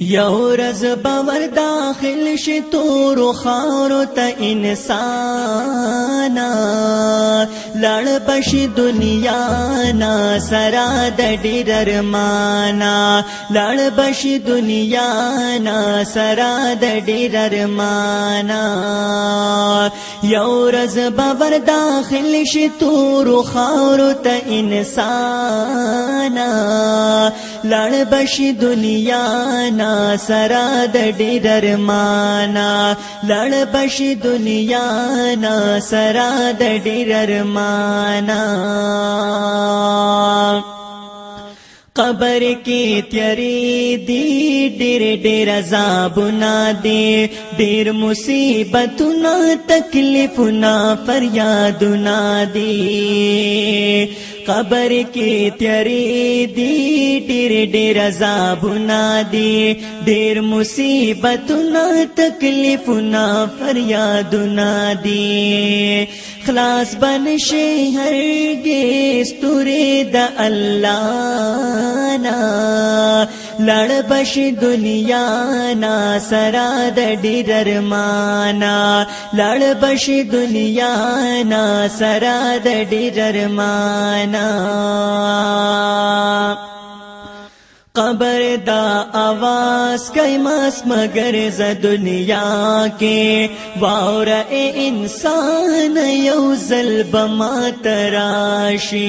یو رز باور داخل شي تورو خارو ته انسانا لړ بشي دنیا نا سرا د ډیر ارمانا لړ بشي دنیا نا سرا د ډیر ارمانا یو رز باور داخل شي تورو خارو ته انسانا لړ بشي دنیا نا سرا د ډیر ارمانا لړ بشي دنیا نا سرا د ډیر ارمانا قبر کی تیری دی ډیر ډیر عذابنا دی ډیر مصیبتنا تکلیفنا فریادنا دی قبر کی تیری دی ډیر ډیر عذابنا دی ډیر مصیبتنا تکلیفنا فریادنا دی خلاص بنشي هرگز توري د الله نا لړ بشي دنیا نا سرا د ډیر ارمانا لړ بشي دنیا نا سرا د ډیر ارمانا قبر دا آواز کئی مس مگر ز دنیا کے واور اے انسان یو ظلب مات راشی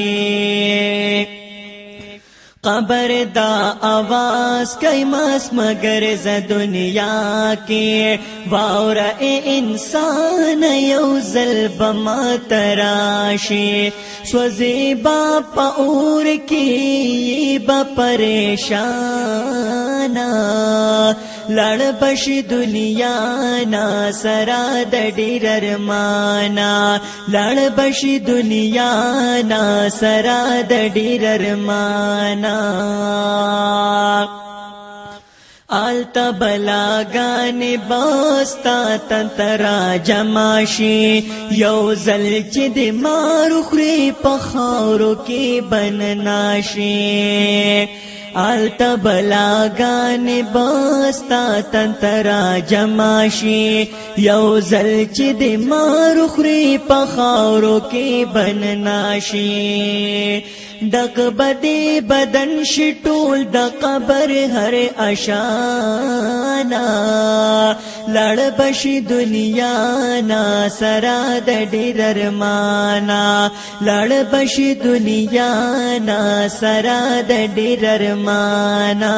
قبر دا آواز کئی مس مگر ز دنیا کے واور اے انسان یو ظلب مات راشی سوزی با پاور کی با پریشانا لڑ بشی دنیا نا سرا د ډیر ارمانا لڑ بشی دنیا نا سرا د ډیر ارمانا آلتا بلاگان باستا تنترا جماشی یو زل چی دی مارو خری پخارو کی بنناشی آلتا بلاگان باستا تنترا جماشی یو زل چی دی مارو خری پخارو کی بنناشی ڈک بدی بدن شٹول د قبر ہر اشانا لڑ بشی دنیا نا سرا د ډیر ارمانا لڑ بشی دنیا نا سرا د ډیر ارمانا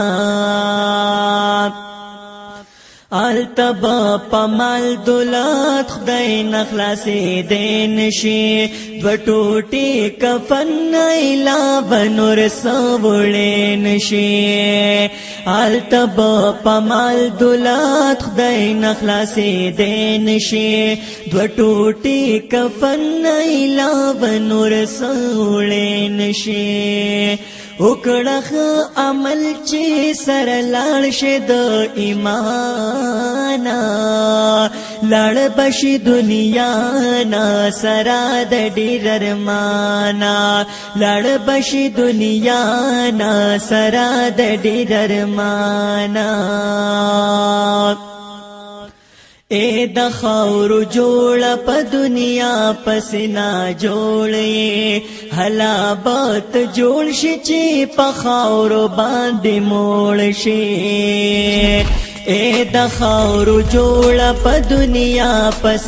آلتبا پمال دولت خدای نخلاصی دین شی دو ٹوٹی کفن ایلا بنور سوڑین شی آلتبا پمال دولت خدای نخلاصی دین شی دو ٹوٹی کفن ایلا بنور سوڑین شی اکڑخ عمل چی سر لاړ شه د ایمانا لاړ بشي دنیا نا سرا د ډیر ارمانا لاړ بشي دنیا نا سرا د ډیر ارمانا اے د خاور جوړ په دنیا پسنا جوړې هلا بات جوړ شي چې په خاور باندې موړ شي اے د خاور جوړ په دنیا پس